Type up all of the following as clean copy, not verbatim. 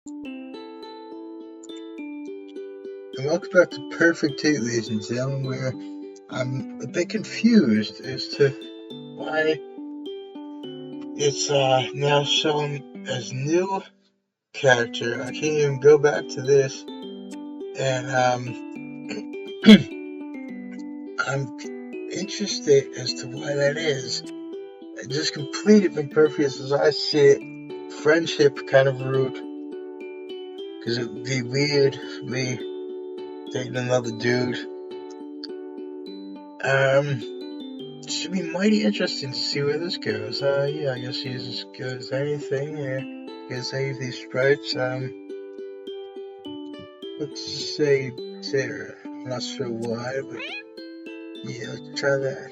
And welcome back to Purrfect, ladies and gentlemen, where I'm a bit confused as to why it's now shown as new character. I can't even go back to this, and I'm interested as to why that is. I just completed my Purrfect as I see it. Friendship kind of route, because it would be weird for me dating another dude. It should be mighty interesting to see where this goes. Yeah, I guess he's as good as anything. I guess any of these sprites. Let's just say Sarah. I'm not sure why, but yeah, let's try that.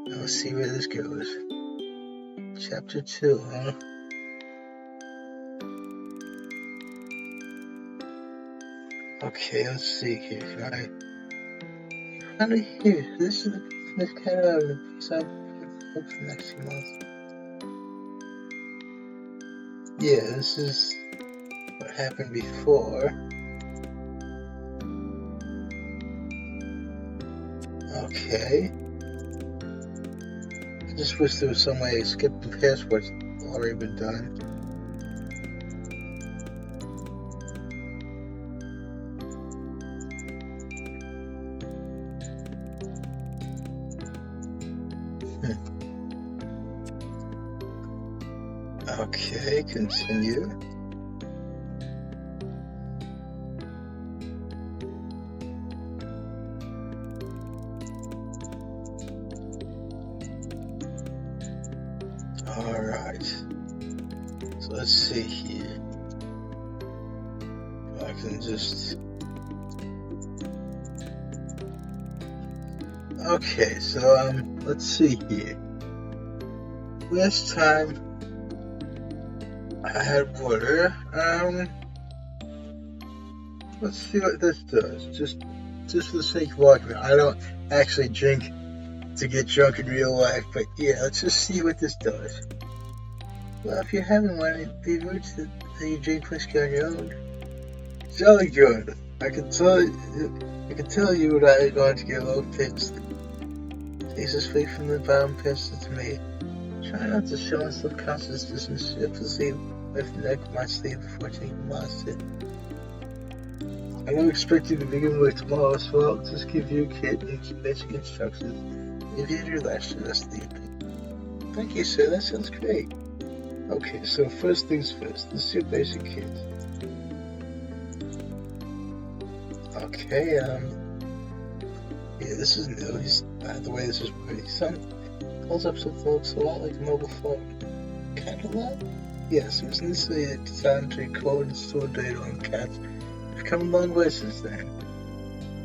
Now let's see where this goes. Chapter 2, huh? Okay, let's see here. Finally here. This is the kind of the piece I'll hope for next month. Yeah, this is what happened before. Okay. I just wish there was some way to skip the past what's already been done. Okay, continue. Alright. So let's see here. I can just... Okay, so let's see here. Last time I had water. Let's see what this does. Just for the sake of argument. I don't actually drink to get drunk in real life, but yeah, let's just see what this does. Well, if you're having one, it'd be rude that you drink whiskey on your own. Jolly good. I can tell you what I am going to get a little pissed. Takes us away from the bottom past to me. Try not to show us subconscious distance to sleep with the neck of my sleeve before taking lost it. I don't expect you to begin with tomorrow, so I'll just give you a kit and some basic instructions. If you relax, you're sleeping. Thank you, sir. That sounds great. Okay, so first things first. This is your basic kit. Okay, yeah, this is new. The way this is pretty. Holds up something that looks a lot like a mobile phone. Kind of lot? Yes, it was initially designed to record and store data on cats. We've come a long way since then.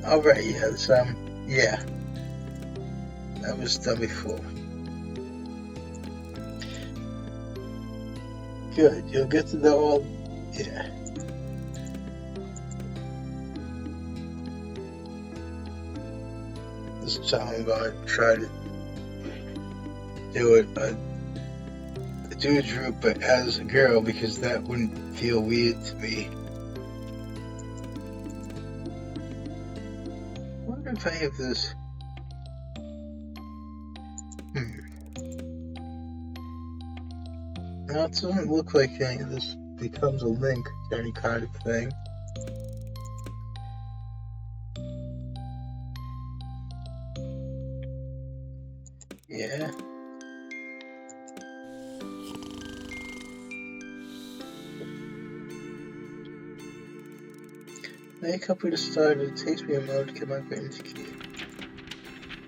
Alright, yeah, yeah. That was done before. Good, you'll get to know all, yeah. This time I'm going to try to do it, do a droop, but as a girl, because that wouldn't feel weird to me. I wonder if I have this. Now it doesn't look like any of this becomes a link to any kind of thing. Yeah. Make up with the start, it takes me a moment to get my brain to key.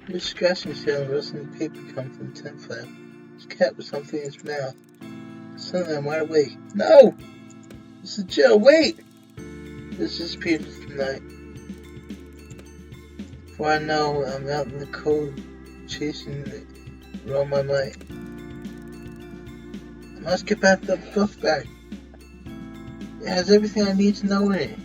This scratching sound rustling paper comes from the tent flap. This cat with something in its mouth. Suddenly I'm wide awake. No! This is Jill, wait! This disappeared tonight. Before I know, I'm out in the cold, chasing it around my mind. I must get back the book back. It has everything I need to know in it.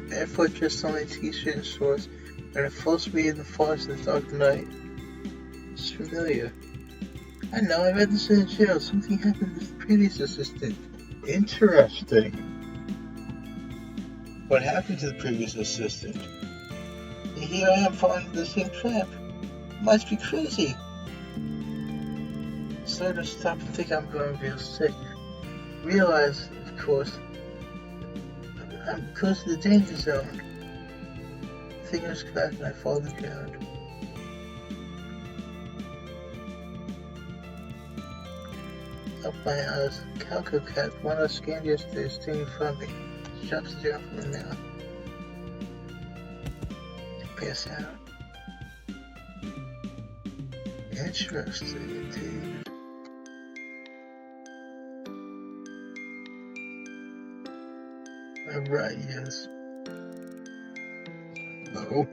Barefoot, just on my t-shirt and shorts, and at full speed in the forest in the dark night. It's familiar. I know, I read this in jail. Something happened with the previous assistant. Interesting. What happened to the previous assistant? Here I am falling into the same trap. Must be crazy. Sort of stop and think I'm going real sick. Realize, of course, I'm close to the danger zone. Fingers crack and I fall to the ground. Up my eyes, Calico Cat, one I scanned yesterday, is standing in front of me. She drops the jar from my mouth. Pass out. Interesting indeed. Alright, yes. No,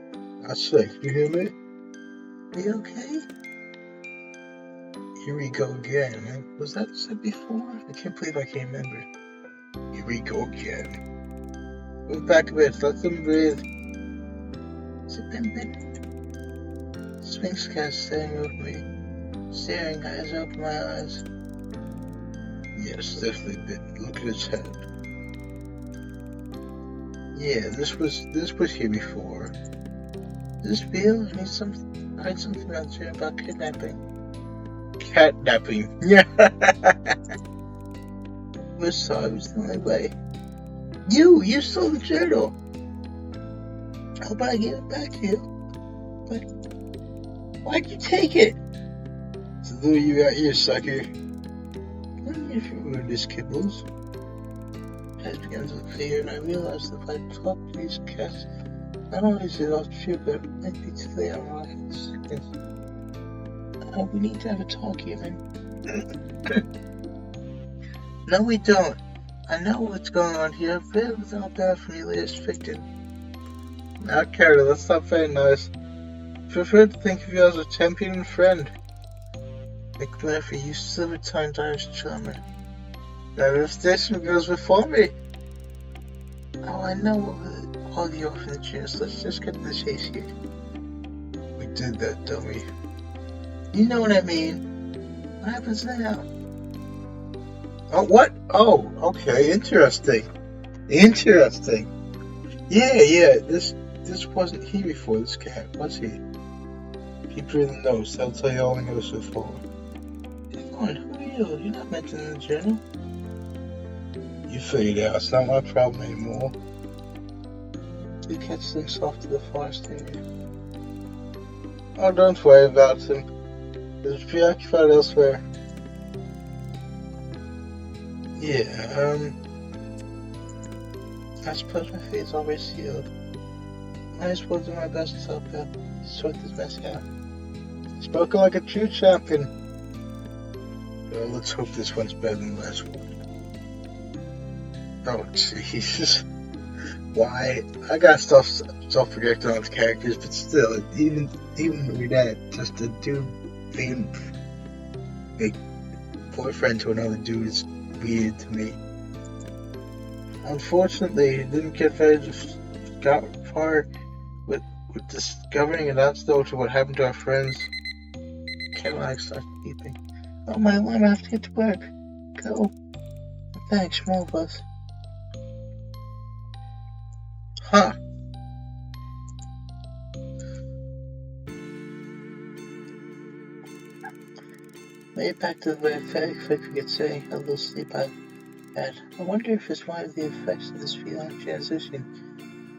that's safe. You hear me? Are you okay? Here we go again. Man. Was that said before? I can't believe I can't remember. Here we go again. Move back a bit. Let them breathe. Has it been a minute? Sphinx Cat staring over me. Staring, eyes open my eyes. Yes, definitely been. Look at his head. Yeah, this was here before. Is this real? I heard something out there about kidnapping. Catnapping. Yeah. We saw it was the only way. You stole the journal. How about I give it back to you? But why'd you take it? To lure you out here, sucker. If you ruined this kibbles. As begins to look clear, and I realize that if I talk to these cats, not only is it all true, but it might be too late. I'm rocking sickness. We need to have a talk, human. No, we don't. I know what's going on here, but it was all bad from your latest victim. Now, Carter, let's stop being nice. I prefer to think of you as a champion and friend. Like Murphy, you silver-tongued Irish charmer. Now the station goes before me. Oh, I know all the orphanages. Let's just get to the chase here. We did that, don't we? You know what I mean. What happens now? Oh, what? Oh, okay. Interesting. Yeah. This wasn't he before. This cat, was he? Keep reading the notes. I'll tell you all I know so far. Come on, who are you? You're not mentioned in the journal. You figured it out. It's not my problem anymore. You catch things off to the forest area. Oh, don't worry about him. He's preoccupied elsewhere. Yeah, I suppose my fate's already sealed. Might as well do my best to help out, sort this mess out. Spoken like a true champion. Well, let's hope this one's better than the last one. Oh, Jesus. Why? I got stuff self-projected on the characters, but still, even with that, just a dude being a boyfriend to another dude is weird to me. Unfortunately, it didn't get very far with discovering an antidote to what happened to our friends. Cadillac starts beeping. Oh, my alarm, I have to get to work. Go. Thanks, more of us. Huh. Made it back to the very quick we could say how little sleep I've had. I wonder if it's one of the effects of this feeling transition.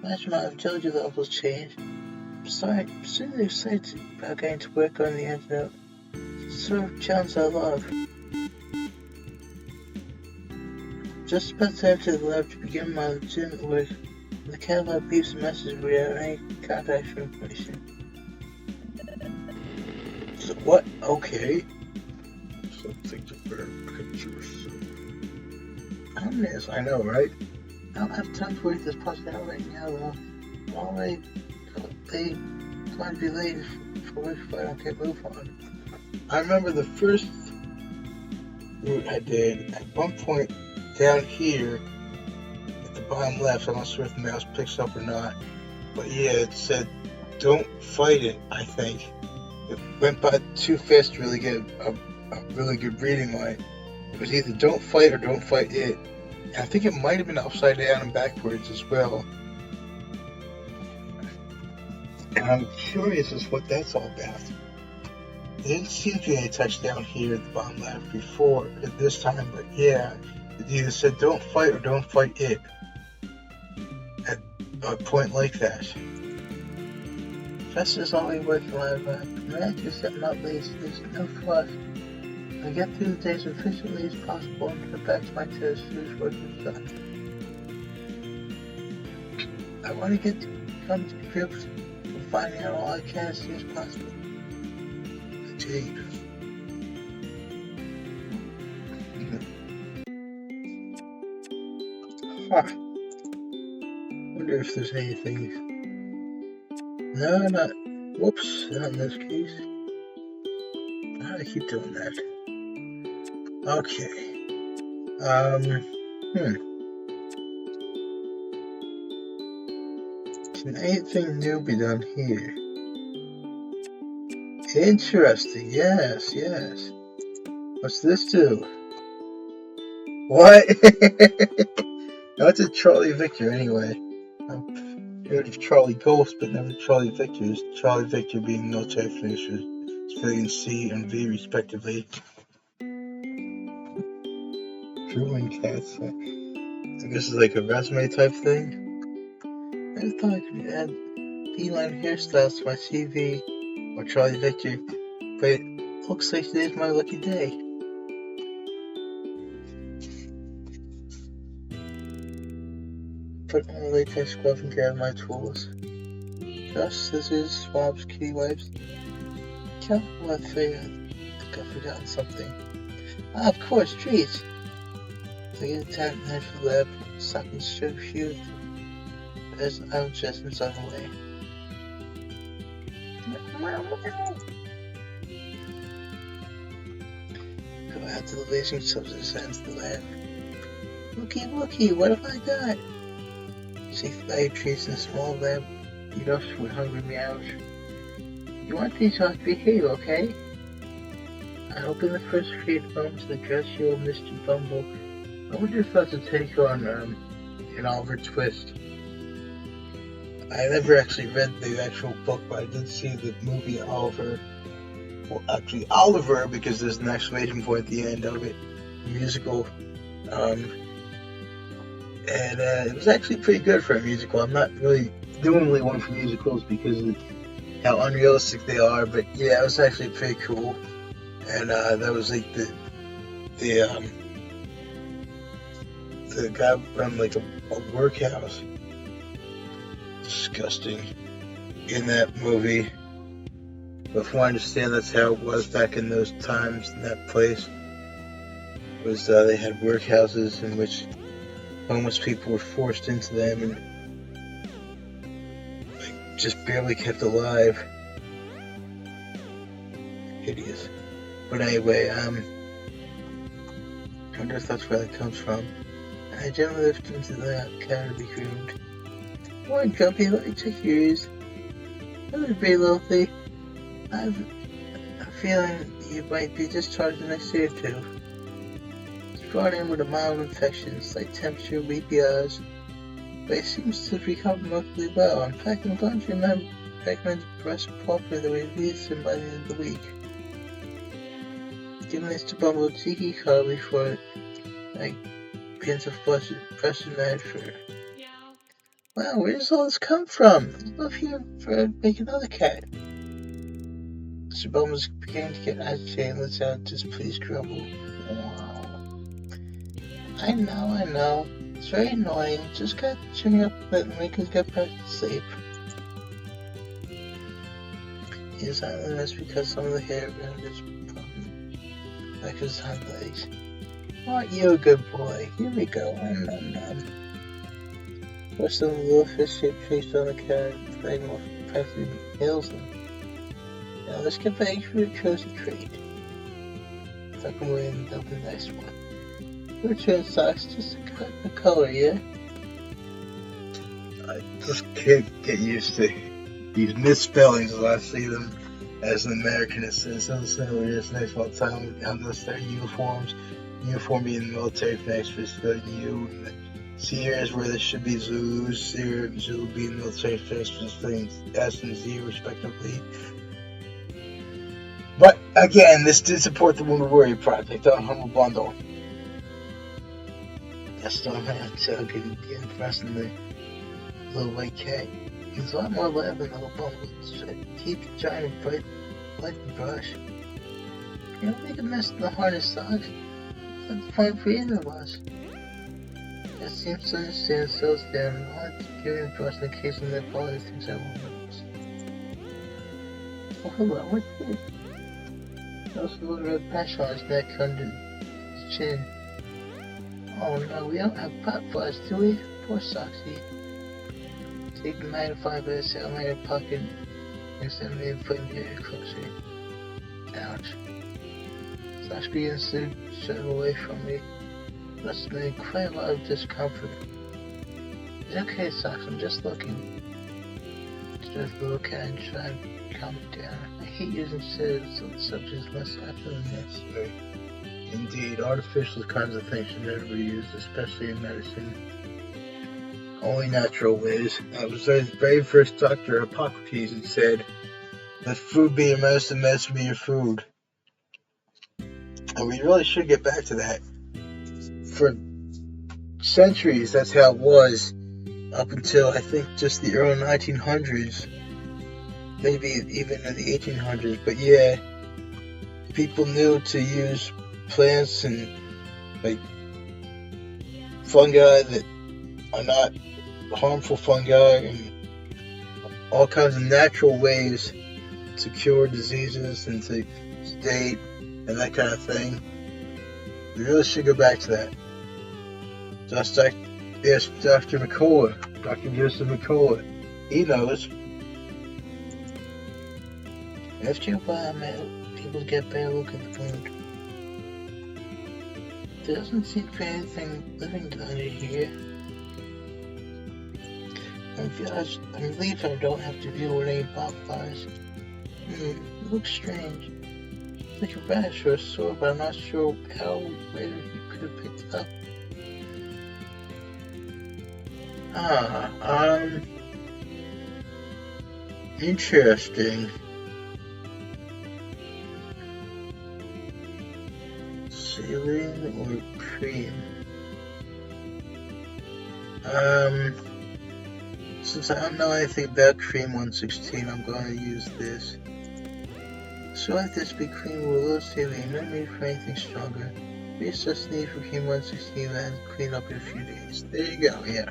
Imagine my agility levels change. I'm certainly excited about getting to work on the antidote. It's the sort of challenge I love. Just about to enter the lab to begin my legitimate work. The Cadillac beeps a message without any contact for information. So what? Okay. Something to bear pictures. Ominous, I know, right? I don't have time to work this puzzle out right now, though. I'm already going to be late for work if I don't get moved on. I remember the first route I did, at one point down here, at the bottom left, I'm not sure if the mouse picks up or not, but yeah, it said, don't fight it, I think. It went by too fast to really get a really good reading line. It was either don't fight or don't fight it. I think it might have been upside down and backwards as well. And I'm curious as what that's all about. There didn't seem to be any touchdown here at the bottom left before at this time, but yeah, it either said don't fight or don't fight it at a point like that. Just as always working live, managers that not lazy, there's no fluff. I get through the days as efficiently as possible and get back to my task as work is done. I want to come to grips with finding out all I can as soon as possible. Indeed. Huh. Wonder if there's anything. No, not. Whoops, not in this case. How do I keep doing that? Okay. Can anything new be done here? Interesting. Yes. What's this do? What? That's a Charlie Victor anyway. I've heard of Charlie Ghost, but never Charlie Victor. Charlie Victor being military finishers, civilian C and V respectively. Drawing cats. I guess it's like a resume type thing. I thought I could add feline hairstyles to my CV or Charlie Victor, but it looks like today's my lucky day. Put on a latex glove and grab my tools. Brush, scissors, swabs, kitty wipes. Count what I think I've forgotten something. Ah, of course, treats. So I get a tent knife for the lab, stocking strip shoes. There's adjustments on the way. Go out to the blazing substance ends of the lab. Looky, what have I got? See flag trees in a small lab, eat off with hungry meows. You want these to behave, okay? I open the first creative moments of the dress you old Mr. Bumble. I wonder if that's a take on an Oliver Twist. I never actually read the actual book, but I did see the movie Oliver. Well, actually Oliver, because there's an exclamation point at the end of it. Musical. And it was actually pretty good for a musical. I'm not really normally one for musicals because of how unrealistic they are, but yeah, it was actually pretty cool. And that was like the guy from like a workhouse. Disgusting in that movie. But from what I understand, that's how it was back in those times in that place. Was they had workhouses in which homeless people were forced into them and like just barely kept alive. Hideous. But anyway, I wonder if that's where that comes from. I gently lift into the cat to be groomed. Come on, Grumpy, let me check yours. That was pretty lovely. I've a feeling you might be discharged the next day or two. Brought in with a mild infection, slight temperature, weepy eyes, but it seems to have recovered remarkably well. In fact, I'm going to recommend breast properly that we release him by the end of the week. Give Mr. Bumble a cheeky call before I begin to flush and mad for her. Wow, where does all this come from? I'd love you for make another cat. Mr. Bumble's beginning to get agitated and lets out a displeased grumble. Wow. I know. It's very annoying. Just gotta cheer me up a bit and make us get back to sleep. Yes, I know that's because some of the hair around his like his hind legs. Aren't you a good boy? Here we go. What's the little fish-shaped face on the cat and playing more practically nails them? Now let's get back to the cozy treat. Tuck him away and dump the next one. Your turn socks, just a color, yeah? I just can't get used to these misspellings when I see them as an American. It sounds so weird. It's nice all the time unless they're uniforms. uniform being military facts for Anew. See, here's where there should be zoos. Here, zoo being military facts for S and Z, respectively. But again, this did support the Wounded Warrior Project on Humble Bundle. That's not how to get impressed in the little white cat. He's a lot more alive than the little bundle. Keep trying to fight like the brush. You don't make a mess in the hardest socks. That's fun for either of us. That seems to understand themselves there and not giving the brush in case of their father thinks I won't notice. Oh, hello, what's this? Also a little red patch on his neck under his chin. Oh no, we don't have pop flies, do we? Poor Soxy. Take the magnifying glass out of my pocket and send me a flame here closer. Ouch. Soxy instead shut away from me. Must have been quite a lot of discomfort. It's okay, Sox, I'm just looking. Just the little cat and try to calm it down. I hate using sedatives so the subject is less absolutely necessary. Indeed, artificial kinds of things should never be used, especially in medicine. Only natural ways. I was the very first doctor, Hippocrates, who said, "Let food be your medicine, medicine be your food." And we really should get back to that. For centuries, that's how it was, up until I think just the early 1900s, maybe even in the 1800s. But yeah, people knew to use plants and like fungi that are not harmful fungi and all kinds of natural ways to cure diseases and to sedate and that kind of thing. We really should go back to that. Just like ask Dr. McCullough, Dr. Joseph McCullough. He knows. After a while, man, people get better look at the food. There doesn't seem to be anything living under here. I'm relieved I don't have to deal with any botflies. It looks strange. It's like a rash or a sore, but I'm not sure how or where you could have picked it up. Interesting. Saline or cream? Since I don't know anything about cream 116, I'm going to use this. So let this be cream with a little saline, no need for anything stronger. Reassess the need for cream 116 and clean up in a few days. There you go, yeah.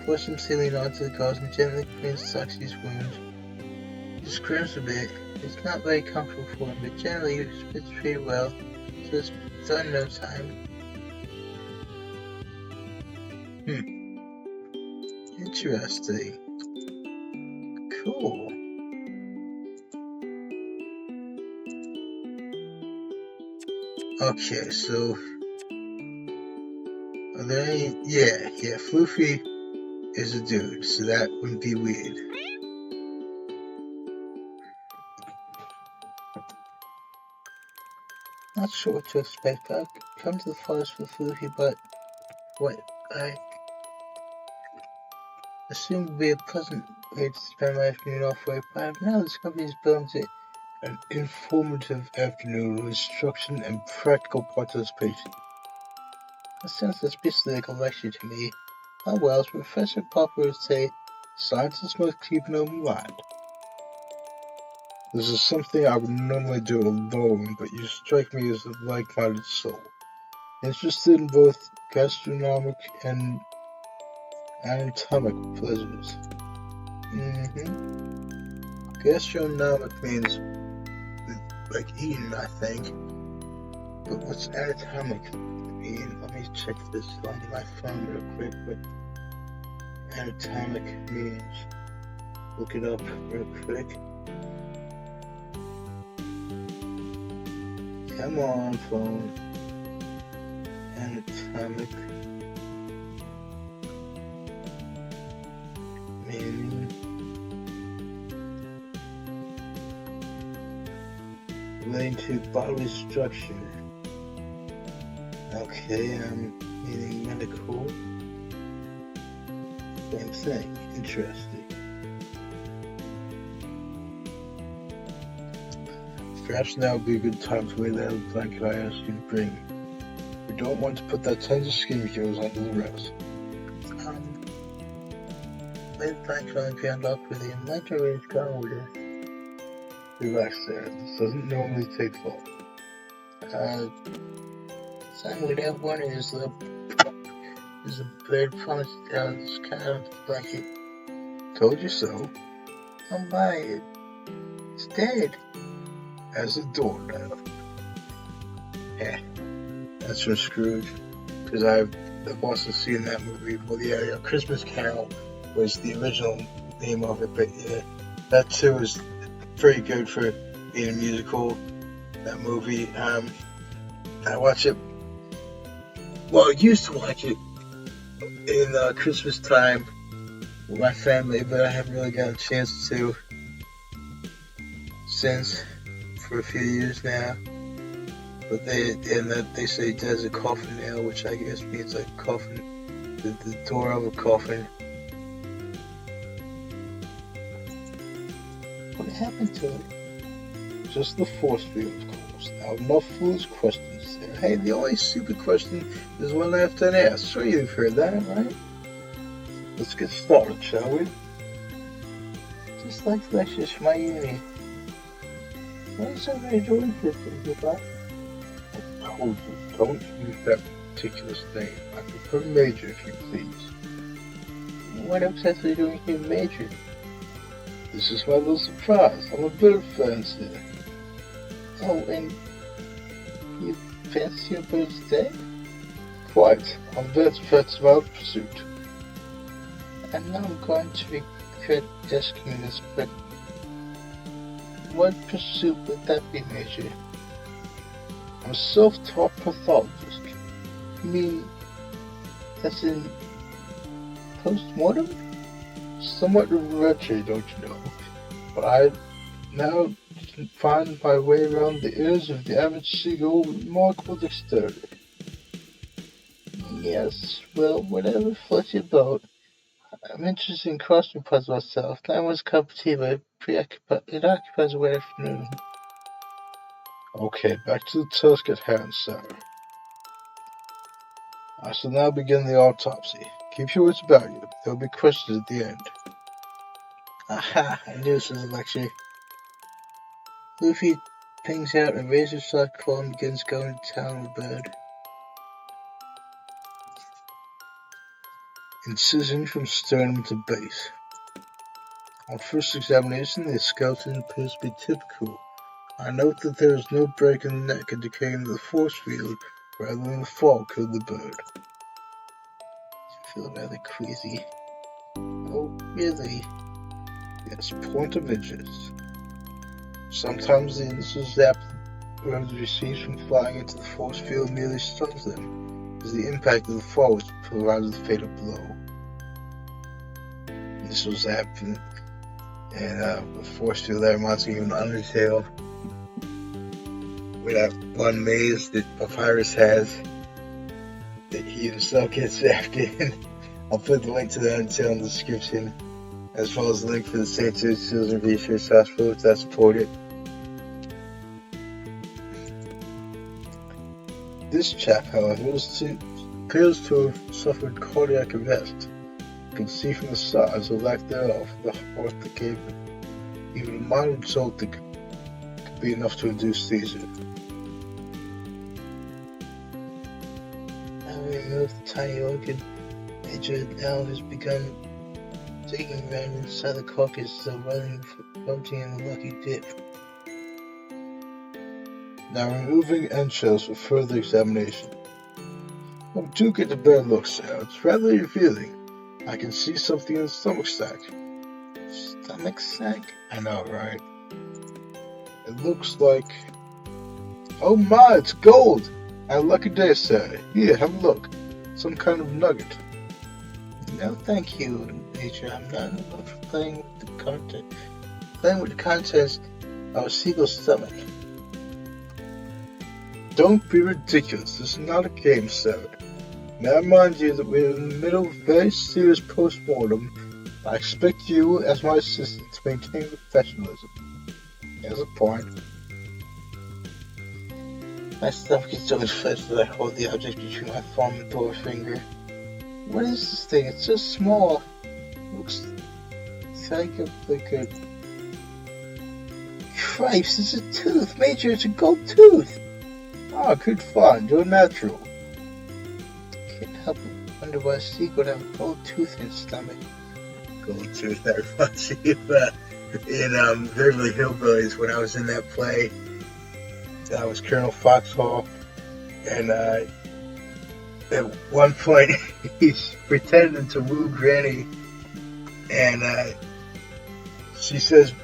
Pour some saline onto the gauze and gently cleanse Soxy's wound. He screams a bit. It's not very comfortable for him, but generally he spits pretty well, so it's done in no time. Interesting. Cool. Okay, so are there any? Yeah, Floofy is a dude, so that wouldn't be weird. Not sure what to expect, but I've come to the forest for Floofy, but what I assume would be a pleasant way to spend my afternoon off work, but I've now discovered these buildings an informative afternoon of instruction and practical participation. It sounds suspiciously like a lecture to me. Oh well, as Professor Popper would say, scientists must keep an open mind. This is something I would normally do alone, but you strike me as a like-minded soul, interested in both gastronomic and anatomic pleasures. Gastronomic means like eating, I think. But what's anatomic mean? Let me check this on my phone real quick. What anatomic means? Look it up real quick. Come on, phone. Anatomic meaning relating to bodily structure. Okay, meaning medical. Same thing. Interesting. Perhaps now would be a good time to lay down the blanket I asked you to bring. We don't want to put that tons of skin of yours under the rest. Lay the blanket on the ground up with you. Let your waves go with it. Relax there. This doesn't normally take long. Son, we don't want it. There's a bird promised down this cat on the blanket. Told you so. Oh my, it's dead. As a doorknob. Yeah, that's from Scrooge. Because I've also seen that movie. Well, yeah, Christmas Carol was the original name of it, but yeah, that too is pretty good for being a musical. That movie, I watch it. Well, I used to watch it in Christmas time with my family, but I haven't really got a chance to since for a few years now. But they say there's a coffin nail, which I guess means like coffin, the door of a coffin. What happened to it? Just the force field, of course. Now, enough foolish questions there. Hey, the only stupid question is one left unasked. Sure, you've heard that, right? Let's get started, shall we? Just like lectures from my uni. What is everybody doing for goodbye? I told you, don't use that particular name. I prefer Major, if you please. What exactly are you doing here, Major? This is my little surprise. I'm a bird fancy. Oh, and you fancy your bird's dead? Quite. I'm bird fancy my pursuit. And now I'm going to regret asking this, but what pursuit would that be, Major? I'm a self-taught pathologist. You mean that's in post-mortem? Somewhat rudimentary, don't you know? But I now find my way around the ears of the average seagull with remarkable dexterity. Yes, well, whatever floats your boat. I'm interested in crossing puzzles myself. That was a cup of tea, but it occupies a whole afternoon. Okay, back to the task at hand, sir. I shall now begin the autopsy. Keep your wits about you. There will be questions at the end. Aha! I knew this was a lecture. Luffy pings out a razor-sharp claw and begins going to town on the bird. Incision from sternum to base. On first examination, the skeleton appears to be typical. I note that there is no break in the neck indicating that the force field rather than the fall killed the bird. I feel rather queasy. Oh, really? Yes, point of interest. Sometimes the initial zap the bird receives from flying into the force field merely stuns them, as the impact of the fall which provides the fatal blow. Initial zap and the force field that reminds me of an Undertale. With that one maze that Papyrus has, that he himself gets zapped in. I'll put the link to the Undertale in the description, as well as the link for the St. Jude's Children Research Hospital if that's supported. This chap, however, appears to have suffered cardiac arrest. You can see from the size or lack thereof the heart that gave him. Even a mild jolt that could be enough to induce seizure. Remove the tiny organ. Major now has begun digging around inside the carcass, still running for protein in the lucky dip. Now removing entrails for further examination. Oh, do get a better look, sir. It's rather revealing. I can see something in the stomach sac. Stomach sac? I know, right? It looks like... Oh my, it's gold! A lucky day, sir. Here, have a look. Some kind of nugget. No, thank you, Major. I'm not in the mood for playing with the content. Playing with the contents of a seagull's stomach. Don't be ridiculous. This is not a game, sir. May I remind you that we're in the middle of a very serious post-mortem. I expect you, as my assistant, to maintain professionalism. There's a point. My stomach gets so inflated that I hold the object between my thumb and forefinger. What is this thing? It's so small. It looks like a... Christ, it's a tooth! Major, it's a gold tooth! Ah, good fun. You're natural. Can't help but wonder why a sequel would have a gold tooth in its stomach. Gold tooth, that reminds me of in Beverly Hillbillies when I was in that play. I was Colonel Foxhall, and at one point he's pretending to woo Granny, and he says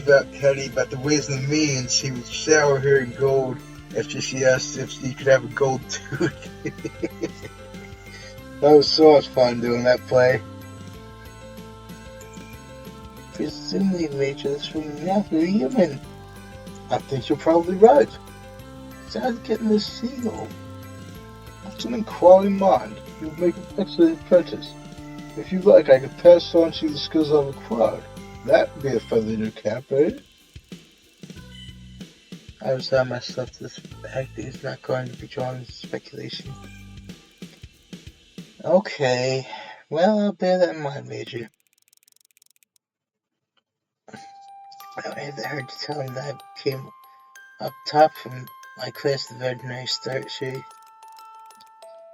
about the ways and the means. He would shower her in gold after she asked if she could have a gold tooth. That was so much fun doing that play. Presumably, Major, this will never be human. I think you're probably right. Besides getting this seagull, with an quality mind, you would make an excellent apprentice. If you like, I could pass on to you the skills I've acquired. That would be a feather in your cap, right? I resign myself to this fact that he's not going to be drawn into speculation. Okay, well, I'll bear that in mind, Major. I had the heart to tell him that I came up top from my class the veterinary start sheet.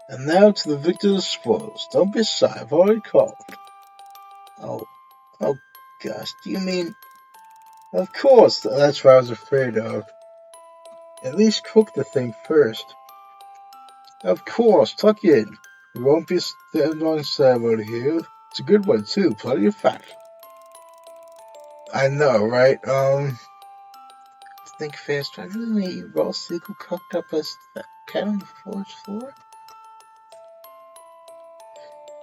And now to the victor of the spoils. Don't be shy, I've already called. Oh gosh, do you mean... Of course, that's what I was afraid of. At least cook the thing first. Of course, tuck in. We won't be standing on ceremony here. It's a good one too, plenty of fat. I know, right? Think fast. Do I really need raw seagull cooked up as that cat on the forest floor?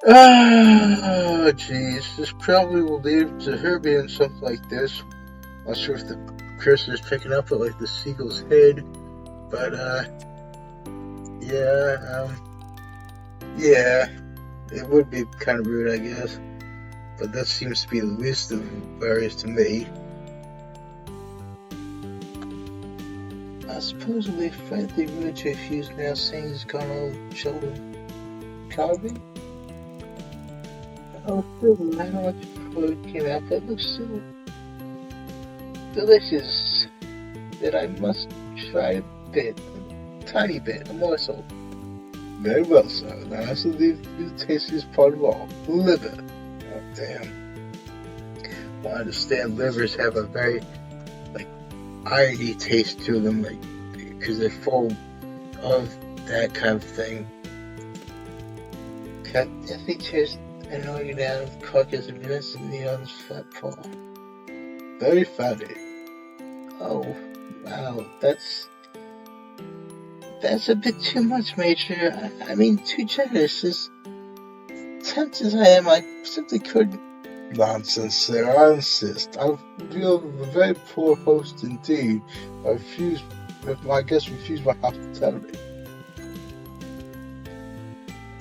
Ah, jeez. This probably will lead to her being something like this. Not sure if the cursor is picking up at like the seagull's head, but yeah, it would be kind of rude, I guess. But that seems to be the least of worries to me. I suppose it would be frankly rude to refuse now saying he's gone old children carving. Oh, still, I don't know what food came out, but it looks so delicious that I must try a bit, a tiny bit, a morsel. Very well, sir. Now I shall leave you the tastiest part of all, the liver. Oh, damn. Well, I understand livers have a very, irony taste to them, because they're full of that kind of thing. Cut the features and gnawing it out of the carcass of innocently on his flat paw. Very fatty. Oh, wow, that's a bit too much, Major. I mean, too generous. As tempted as I am, I simply couldn't. Nonsense, sir. I insist. I feel a very poor host indeed. My guest refused my hospitality.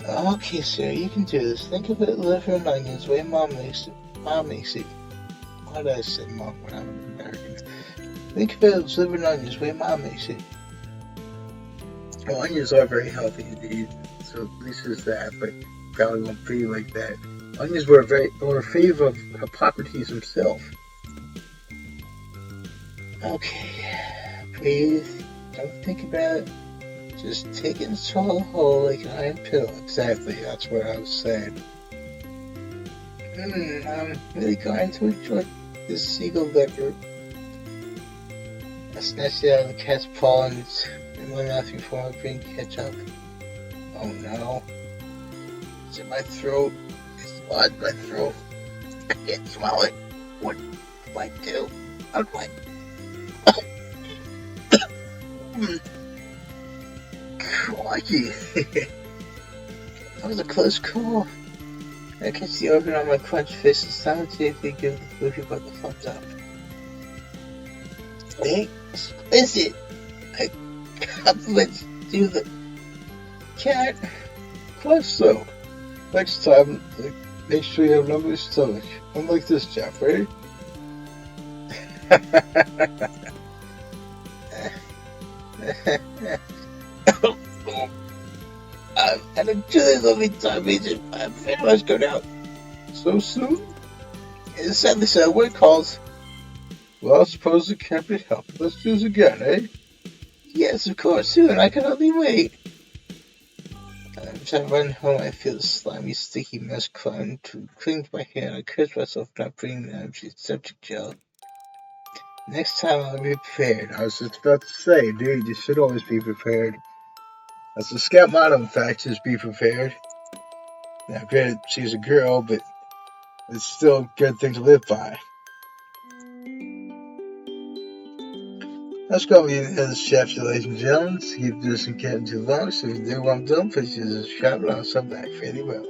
Okay, sir, you can do this. Think of it, liver and onions, the way Mom makes it. Mom makes it. Why did I say Mom when I'm an American? Think of it as liver and onions, the way Mom makes it. Well, onions are very healthy indeed, so at least there's that, but probably won't be like that. Onions were a favor of Hippocrates himself. Okay, breathe. Don't think about it. Just take it and swallow whole like an iron pill. Exactly, that's what I was saying. I'm really going to enjoy this seagull liver. I snatched it out of the cat's paw and it's in my mouth before my brain catch up. Oh no. It's in my throat. It's in my throat. I can't swallow it. What do I do? How do I... Crikey. That was a close call. I can see open on my clenched fist and simultaneously give the FLOOFY but the thumbs up. Hey, exquisite! Compliments to the cat. Quite so. Next time, make sure you have number stomach. Unlike this chap, ready? I've had a truly lovely time, Agent. I'm very much go out. So soon? Sadly, sir, what calls? Well, I suppose it can't be helped. Let's do this again, eh? Yes, of course, soon. I can hardly wait. As I run home, I feel the slimy, sticky mess cling to my hand. I curse myself for not bringing the antiseptic gel. Next time I'll be prepared. I was just about to say, dude, you should always be prepared. That's the scout motto, in fact, just be prepared. Now, granted, she's a girl, but it's still a good thing to live by. That's going to be the end of this chapter, ladies and gentlemen. Keep this and getting too long, so if you do what I'm doing, please use a shot, and I'll come back fairly well.